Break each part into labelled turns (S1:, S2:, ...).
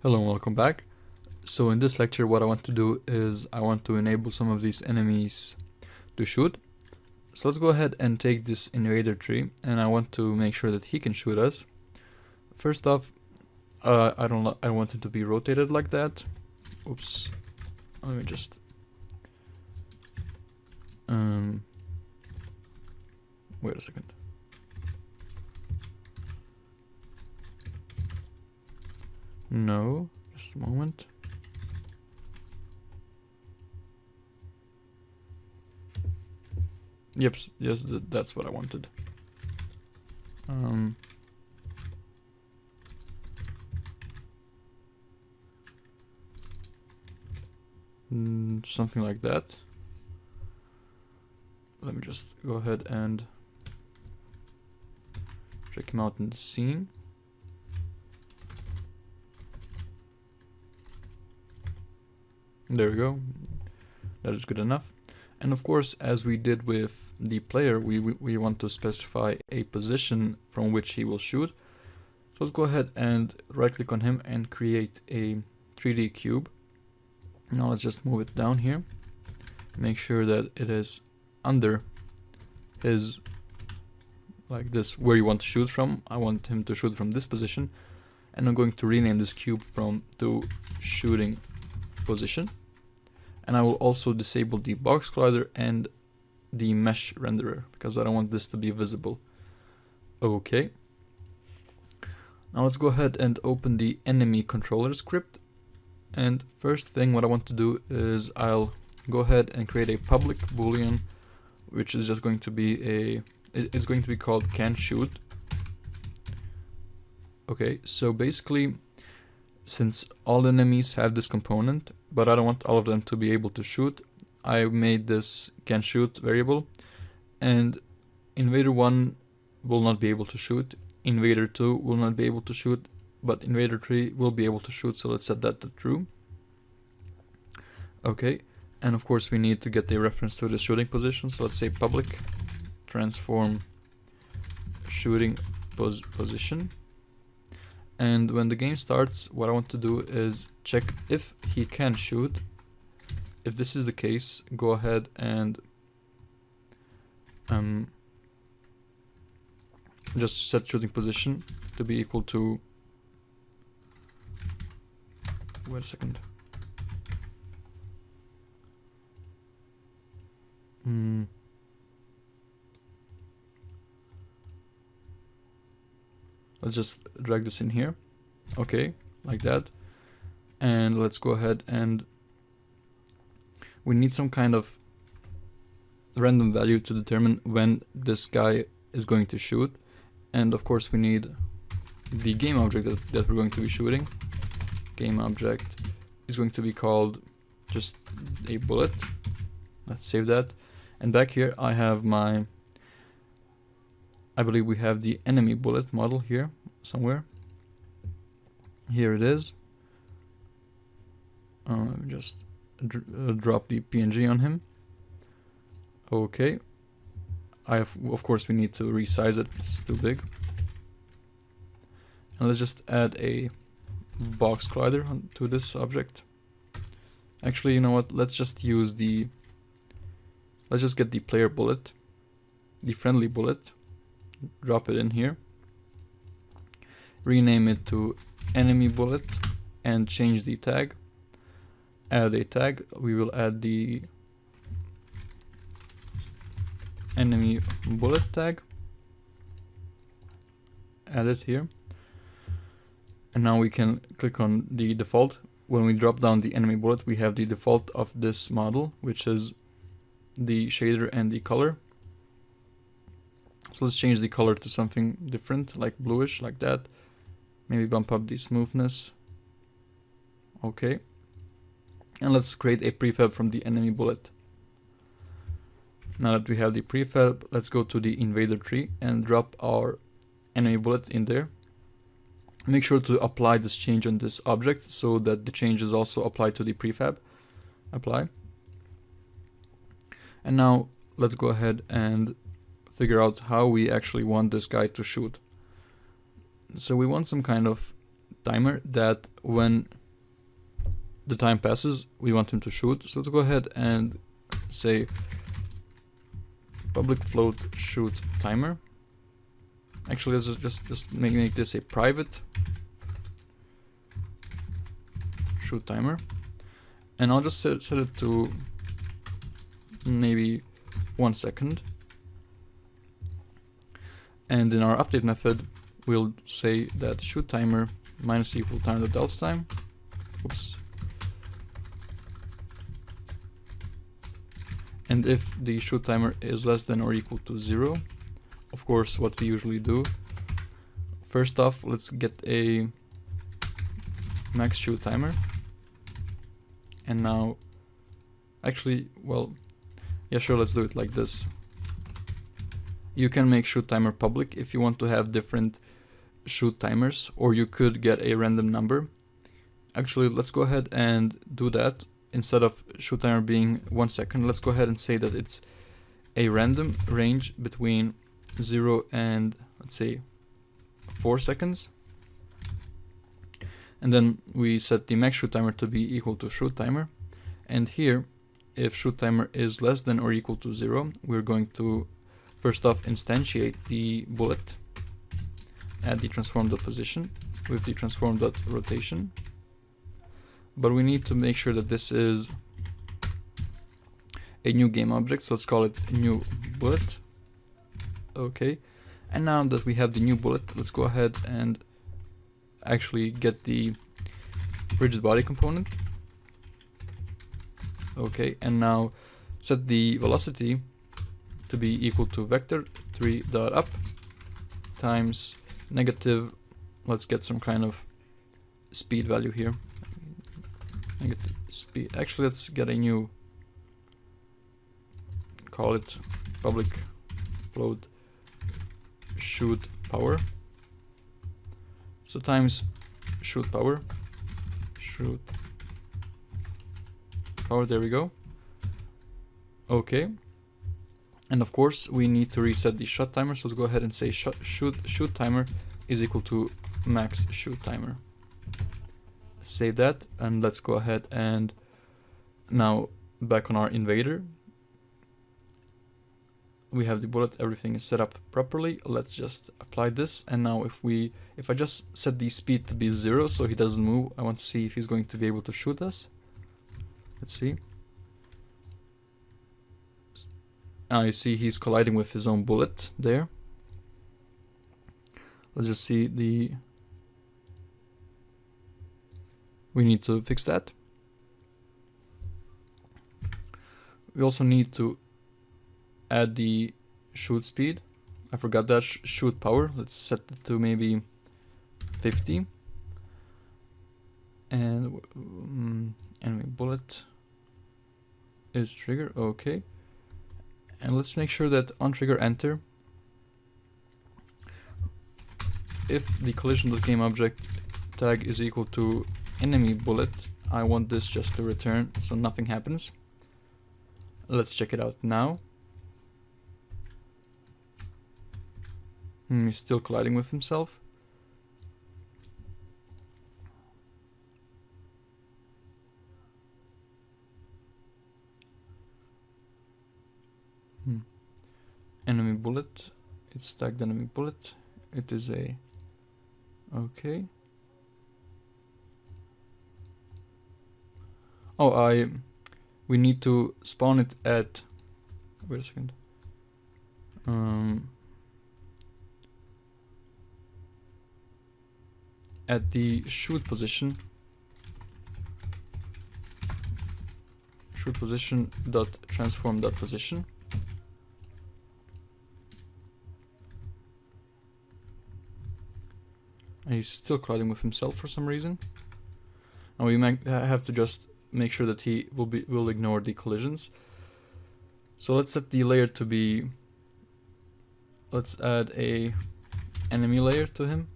S1: Hello and welcome back. So in this lecture what I want to do is I want to enable some of these enemies to shoot. So let's go ahead and take this invader tree and I want to make sure that he can shoot us. First off, I don't want it to be rotated like that. Oops. Let me just wait a second. No, just a moment. Yep, yes, that's what I wanted. Something like that. Let me just go ahead and check him out in the scene. There we go. That is good enough. And of course, as we did with the player, we want to specify a position from which he will shoot. So let's go ahead and right click on him and create a 3D cube. Now let's just move it down here. Make sure that it is under his, like this, where you want to shoot from. I want him to shoot from this position. And I'm going to rename this cube to shooting position. And I will also disable the box collider and the mesh renderer because I don't want this to be visible. Okay. Now let's go ahead and open the enemy controller script. And first thing what I want to do is I'll go ahead and create a public boolean, which is just going to be it's going to be called can shoot. Okay, so basically, since all enemies have this component, but I don't want all of them to be able to shoot, I made this can shoot variable, and invader 1 will not be able to shoot, invader 2 will not be able to shoot, but invader 3 will be able to shoot, so let's set that to true. Okay, and of course we need to get a reference to the shooting position, so let's say public transform shooting position. And when the game starts, what I want to do is check if he can shoot. If this is the case, go ahead and just set shooting position to be equal to, wait a second. Let's just drag this in here. Okay, like that. And let's go ahead and we need some kind of random value to determine when this guy is going to shoot. And of course we need the game object that we're going to be shooting. Game object is going to be called just a bullet. Let's save that. And back here I have I believe we have the enemy bullet model here somewhere. Here it is. Just drop the PNG on him. Okay. Of course we need to resize it, it's too big. And let's just add a box collider to this object. Actually, you know what? Let's just get the player bullet, the friendly bullet, drop it in here, rename it to enemy bullet, and change the tag. Add a tag. We will add the enemy bullet tag. Add it here. And now we can click on the default. When we drop down the enemy bullet, we have the default of this model, which is the shader and the color. So let's change the color to something different, like bluish, like that. Maybe bump up the smoothness. Okay. And let's create a prefab from the enemy bullet. Now that we have the prefab, let's go to the invader tree and drop our enemy bullet in there. Make sure to apply this change on this object so that the change is also applied to the prefab. Apply. And now let's go ahead and figure out how we actually want this guy to shoot. So we want some kind of timer that when the time passes, we want him to shoot. So let's go ahead and say public float shoot timer. Actually, let's just make this a private shoot timer, and I'll just set it to maybe 1 second. And in our update method, we'll say that shoot timer minus equal time.delta time. Oops. And if the shoot timer is less than or equal to 0, of course, what we usually do, first off, let's get a max shoot timer. And now, actually, well, yeah, sure, let's do it like this. You can make shoot timer public if you want to have different shoot timers, or you could get a random number. Actually, let's go ahead and do that. Instead of shoot timer being 1 second, let's go ahead and say that it's a random range between 0 and, let's say, 4 seconds. And then we set the max shoot timer to be equal to shoot timer. And here, if shoot timer is less than or equal to 0, we're going to first off instantiate the bullet at the transform.position with the transform.rotation. But we need to make sure that this is a new game object, so let's call it new bullet. Okay, and now that we have the new bullet, let's go ahead and actually get the rigid body component. Okay, and now set the velocity to be equal to vector 3.up times negative, let's get some kind of speed value here. Negative speed. Actually, let's get a new, call it public float shoot power. So times shoot power, there we go. Okay, and of course we need to reset the shot timer, so let's go ahead and say shoot timer is equal to max shoot timer. Save that, and let's go ahead and now back on our invader. We have the bullet, everything is set up properly. Let's just apply this, and now if I just set the speed to be 0 so he doesn't move, I want to see if he's going to be able to shoot us. Let's see. Now you see he's colliding with his own bullet there. Let's just see the... We need to fix that. We also need to add the shoot speed. I forgot that. Shoot power. Let's set it to maybe 50. And enemy bullet is trigger. Okay. And let's make sure that on trigger enter, if the collision.game object tag is equal to enemy bullet, I want this just to return so nothing happens. Let's check it out now. He's still colliding with himself. Enemy bullet. It's tagged enemy bullet. It is a... Okay. Oh, we need to spawn it at... Wait a second. At the shoot position. Shoot position dot transform dot position. And he's still colliding with himself for some reason. And we might have to just make sure that he will ignore the collisions. So let's set the layer to be... Let's add a enemy layer to him.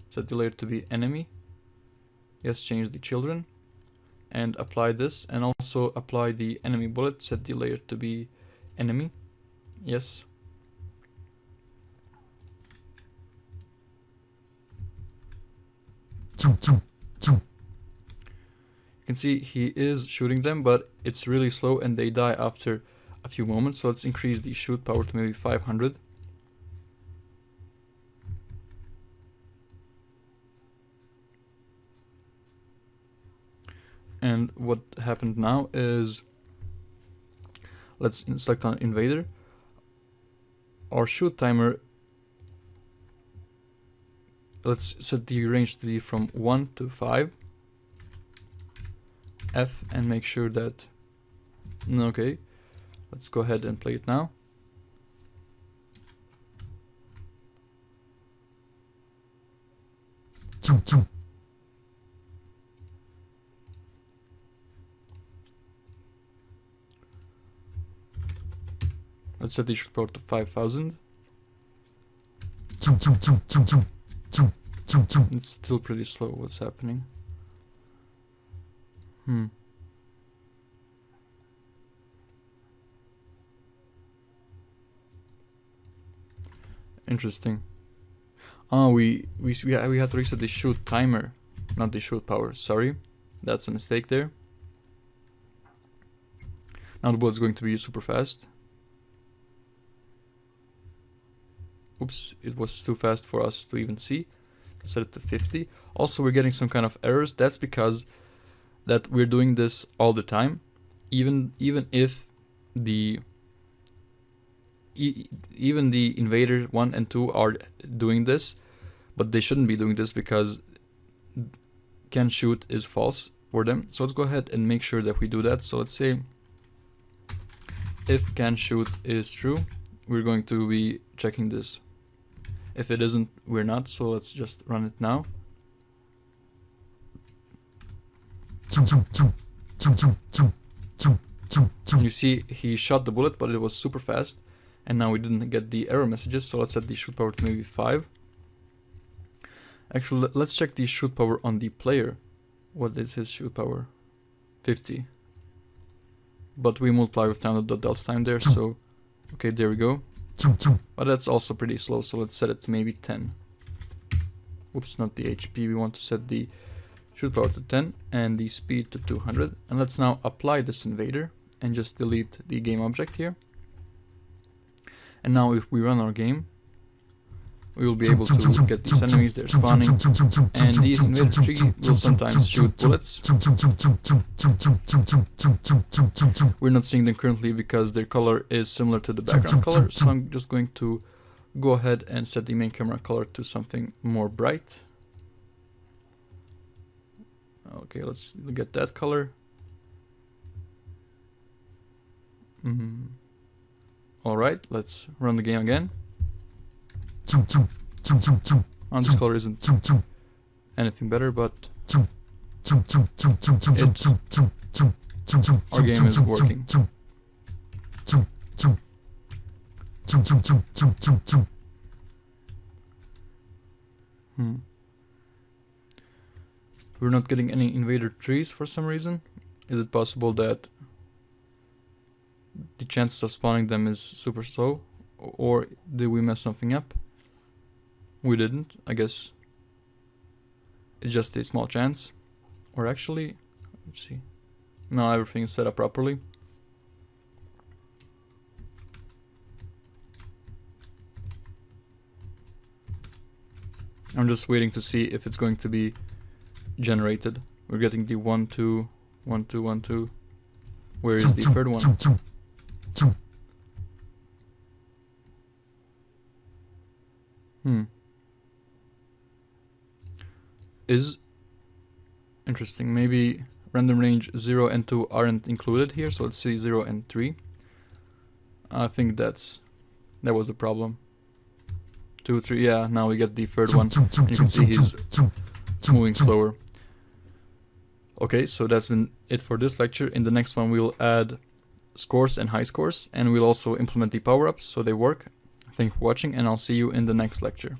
S1: Set the layer to be enemy. Yes, change the children. And apply this. And also apply the enemy bullet. Set the layer to be enemy. Yes. You can see he is shooting them, but it's really slow and they die after a few moments. So let's increase the shoot power to maybe 500. And what happened now is, let's select on invader. Our shoot timer, let's set the range to be from 1 to 5. F and make sure that, okay, let's go ahead and play it now. Let's set the shoot power to 5000. It's still pretty slow. What's happening? Interesting. Oh, we have to reset the shoot timer, not the shoot power. Sorry, that's a mistake there. Now the bullet's going to be super fast. Oops, it was too fast for us to even see. Set it to 50. Also, we're getting some kind of errors. That's because that we're doing this all the time, even if the even the invader 1 and 2 are doing this, but they shouldn't be doing this because can shoot is false for them. So let's go ahead and make sure that we do that. So let's say if can shoot is true, we're going to be checking this. If it isn't, we're not. So let's just run it now. You see he shot the bullet, but it was super fast, and now we didn't get the error messages. So let's set the shoot power to maybe 5. Actually, let's check the shoot power on the player. What is his shoot power? 50. But we multiply with time the delta time there, so okay, there we go. But that's also pretty slow, so let's set it to maybe 10. Oops, not the HP. We want to set the shoot power to 10 and the speed to 200. And let's now apply this invader and just delete the game object here. And now if we run our game, we will be able to get these enemies. They're spawning, and the invader tree will sometimes shoot bullets. We're not seeing them currently because their color is similar to the background color, so I'm just going to go ahead and set the main camera color to something more bright. Okay, let's get that color. Alright, let's run the game again. This color isn't anything better, but our game is working. We're not getting any invader trees for some reason. Is it possible that the chances of spawning them is super slow? Or did we mess something up? We didn't, I guess. It's just a small chance. Or actually, let's see. No, everything is set up properly. I'm just waiting to see if it's going to be generated. We're getting the 1, 2, 1, 2, 1, 2. Where is the third one? Is interesting. Maybe random range 0 and 2 aren't included here, so let's see 0 and 3. I think that was the problem. 2, 3, yeah, now we get the third one, and you can see he's moving slower. Okay, so that's been it for this lecture. In the next one we'll add scores and high scores, and we'll also implement the power-ups so they work. Thank you for watching, and I'll see you in the next lecture.